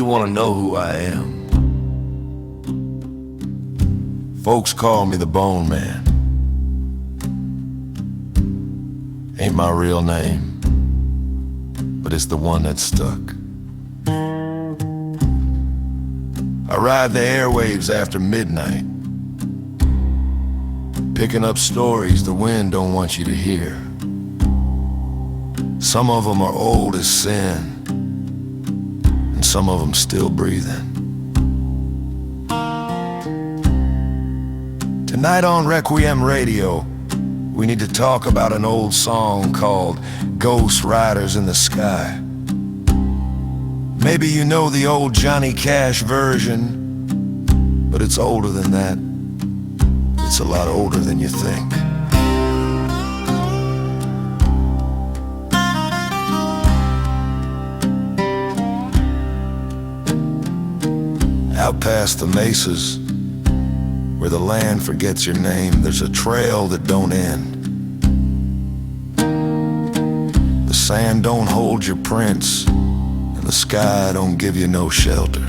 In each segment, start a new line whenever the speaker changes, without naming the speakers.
want to know who I am. Folks call me the Bone Man. Ain't my real name, but it's the one that stuck. I ride the airwaves after midnight, picking up stories the wind don't want you to hear. Some of them are old as sin, and some of them still breathing. Tonight on Requiem Radio, we need to talk about an old song called Ghost Riders in the Sky. Maybe you know the old Johnny Cash version, but it's older than that. It's a lot older than you think. Out past the mesas, where the land forgets your name, there's a trail that don't end. The sand don't hold your prints, and the sky don't give you no shelter.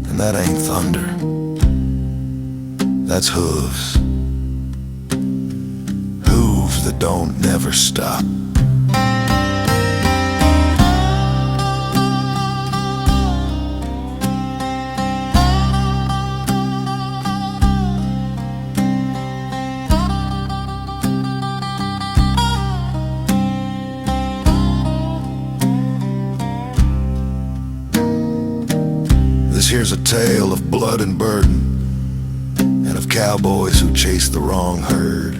And that ain't thunder, that's hooves. Hooves that don't never stop. This here's a tale of blood and burden, and of cowboys who chased the wrong herd.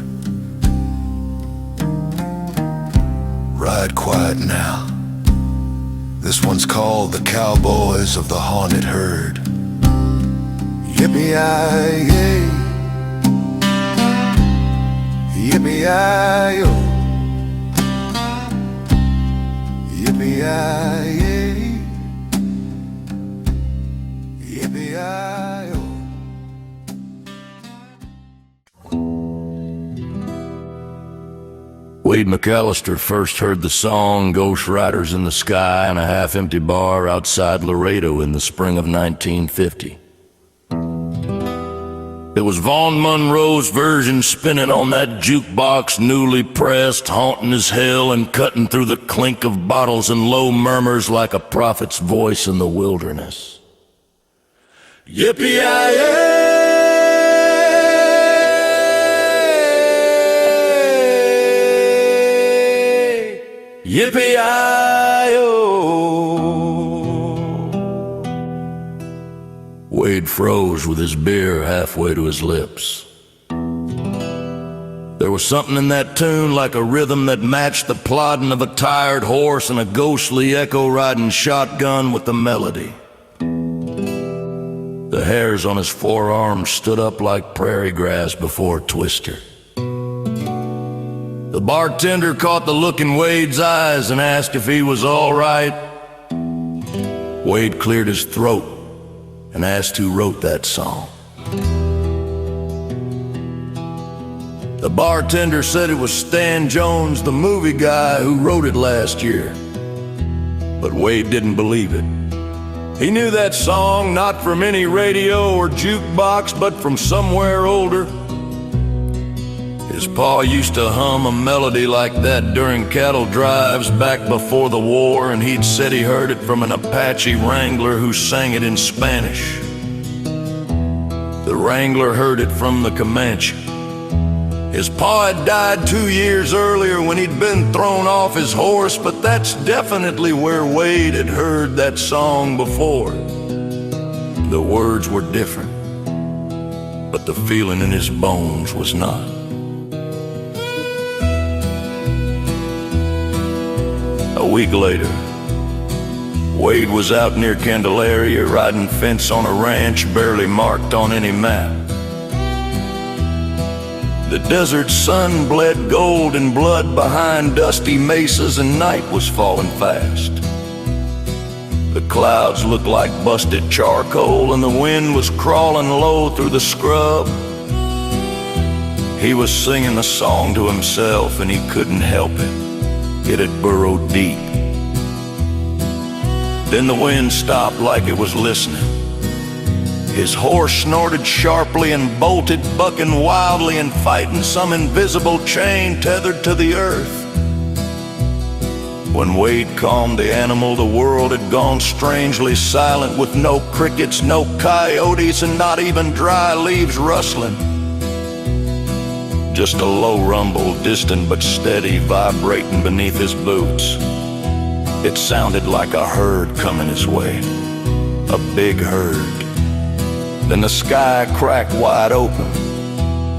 Ride quiet now. This one's called the Cowboys of the Haunted Herd. Yippee-yi-yay, yippee-yi-yo, yippee-yi-yay.
Wade McAllister first heard the song Ghost Riders in the Sky in a half-empty bar outside Laredo in the spring of 1950. It was Vaughn Monroe's version spinning on that jukebox, newly pressed, haunting as hell and cutting through the clink of bottles and low murmurs like a prophet's voice in the wilderness. Yippee-yi-yay! Yippee-yi-yo! Wade froze with his beer halfway to his lips. There was something in that tune like a rhythm that matched the plodding of a tired horse and a ghostly echo-riding shotgun with the melody. The hairs on his forearms stood up like prairie grass before a twister. The bartender caught the look in Wade's eyes and asked if he was all right. Wade cleared his throat and asked who wrote that song. The bartender said it was Stan Jones, the movie guy, who wrote it last year. But Wade didn't believe it. He knew that song not from any radio or jukebox, but from somewhere older. His pa used to hum a melody like that during cattle drives back before the war, and he'd said he heard it from an Apache wrangler who sang it in Spanish. The wrangler heard it from the Comanche. His pa had died 2 years earlier when he'd been thrown off his horse, but that's definitely where Wade had heard that song before. The words were different, but the feeling in his bones was not. A week later, Wade was out near Candelaria riding fence on a ranch barely marked on any map. The desert sun bled gold and blood behind dusty mesas, and night was falling fast. The clouds looked like busted charcoal, and the wind was crawling low through the scrub. He was singing a song to himself, and he couldn't help it. It had burrowed deep. Then the wind stopped like it was listening. His horse snorted sharply and bolted, bucking wildly and fighting some invisible chain tethered to the earth. When Wade calmed the animal, the world had gone strangely silent, with no crickets, no coyotes, and not even dry leaves rustling. Just a low rumble, distant but steady, vibrating beneath his boots. It sounded like a herd coming his way, a big herd. Then the sky cracked wide open.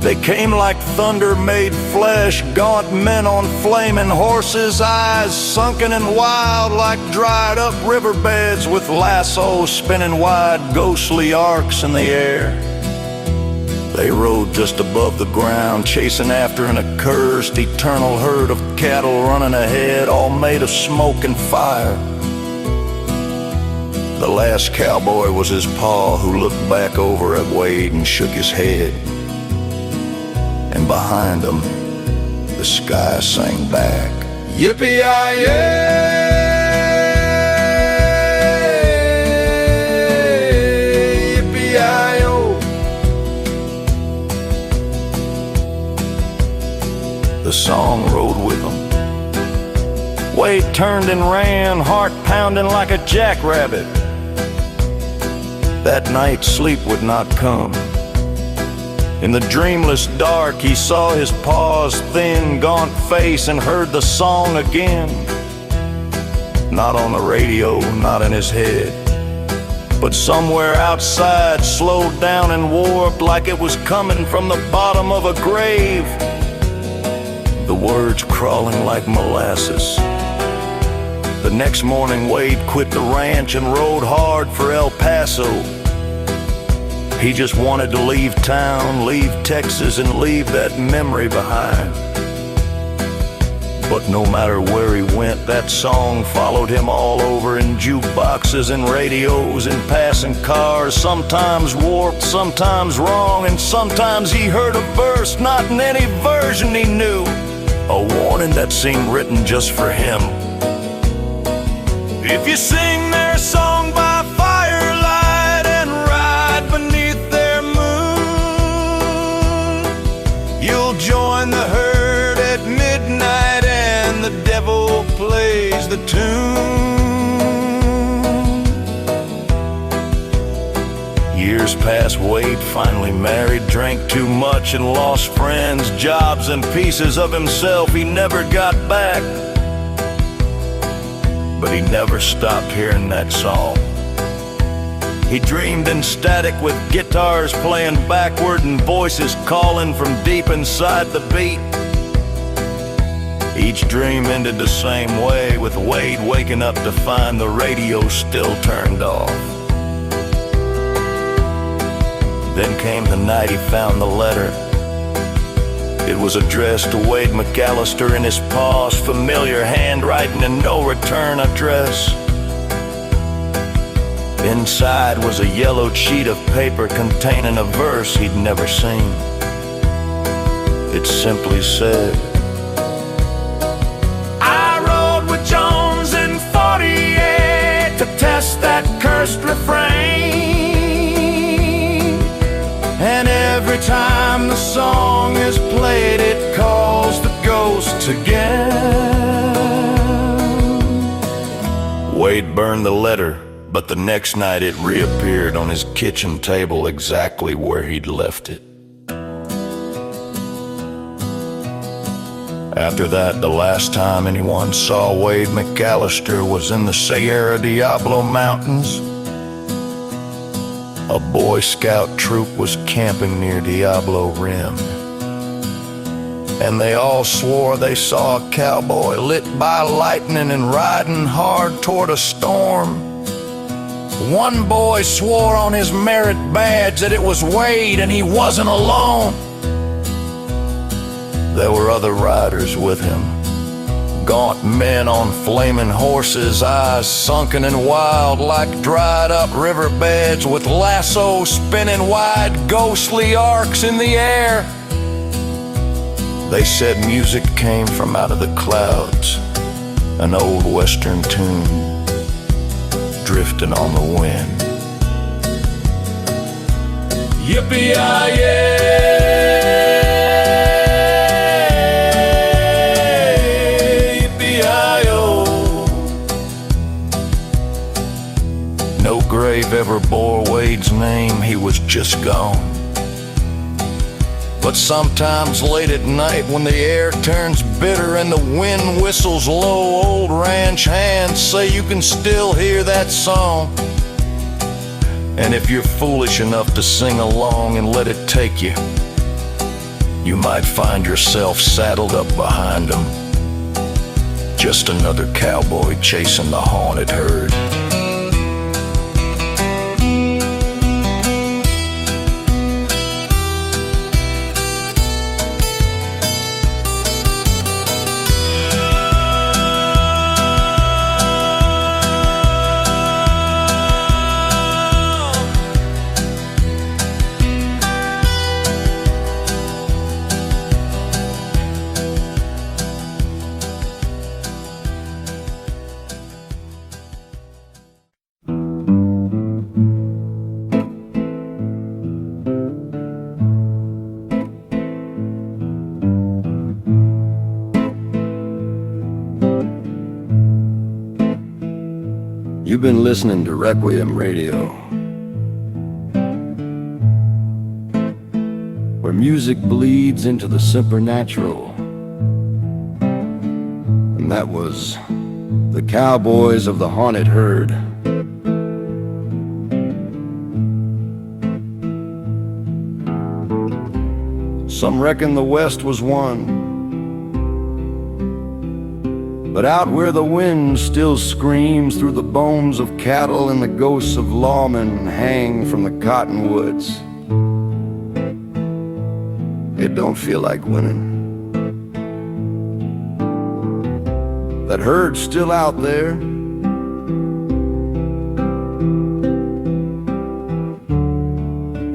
They came like thunder made flesh, gaunt men on flaming horses, eyes sunken and wild like dried up riverbeds, with lassos spinning wide, ghostly arcs in the air. They rode just above the ground, chasing after an accursed eternal herd of cattle running ahead, all made of smoke and fire. The last cowboy was his pa, who looked back over at Wade and shook his head. And behind him, the sky sang back, "Yippee-yi-yay, yippee-yi-yo." The song rode with him. Wade turned and ran, heart pounding like a jackrabbit. That night, sleep would not come. In the dreamless dark, he saw his pa's thin, gaunt face and heard the song again. Not on the radio, not in his head, but somewhere outside, slowed down and warped like it was coming from the bottom of a grave. The words crawling like molasses. The next morning, Wade quit the ranch and rode hard for El Paso. He just wanted to leave town, leave Texas, and leave that memory behind. But no matter where he went, that song followed him all over, in jukeboxes and radios and passing cars, sometimes warped, sometimes wrong, and sometimes he heard a verse not in any version he knew, a warning that seemed written just for him. If you sing their song by firelight and ride beneath their moon, you'll join the herd at midnight and the devil plays the tune. Years passed, Wade finally married, drank too much and lost friends, jobs, and pieces of himself he never got back. But he never stopped hearing that song. He dreamed in static with guitars playing backward and voices calling from deep inside the beat. Each dream ended the same way, with Wade waking up to find the radio still turned off. Then came the night he found the letter. It was addressed to Wade McAllister in his pa's familiar handwriting and no return address. Inside was a yellowed sheet of paper containing a verse he'd never seen. It simply said, "I rode with Jones in 48 to test that cursed refrain, and every time the song is played, it calls the ghosts again." Wade burned the letter, but the next night it reappeared on his kitchen table exactly where he'd left it. After that, the last time anyone saw Wade McAllister was in the Sierra Diablo Mountains. A Boy Scout troop was camping near Diablo Rim, and they all swore they saw a cowboy lit by lightning and riding hard toward a storm. One boy swore on his merit badge that it was Wade and he wasn't alone. There were other riders with him, gaunt men on flaming horses, eyes sunken and wild like dried up riverbeds, with lassos spinning wide, ghostly arcs in the air. They said music came from out of the clouds, an old western tune, drifting on the wind. Yippee-yi-yay, yippee-yi-yo. No grave ever bore Wade's name, he was just gone. But sometimes late at night when the air turns bitter and the wind whistles low, old ranch hands say you can still hear that song. And if you're foolish enough to sing along and let it take you, you might find yourself saddled up behind them, just another cowboy chasing the haunted herd.
You've been listening to Requiem Radio, where music bleeds into the supernatural. And that was the Cowboys of the Haunted Herd. Some reckon the West was won, but out where the wind still screams through the bones of cattle and the ghosts of lawmen hang from the cottonwoods, it don't feel like winning. That herd's still out there,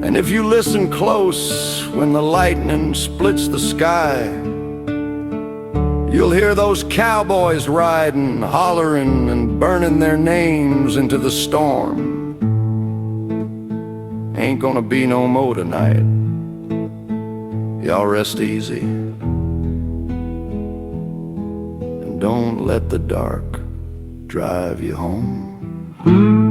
and if you listen close when the lightning splits the sky, you'll hear those cowboys riding, hollering, and burning their names into the storm. Ain't gonna be no more tonight. Y'all rest easy, and don't let the dark drive you home.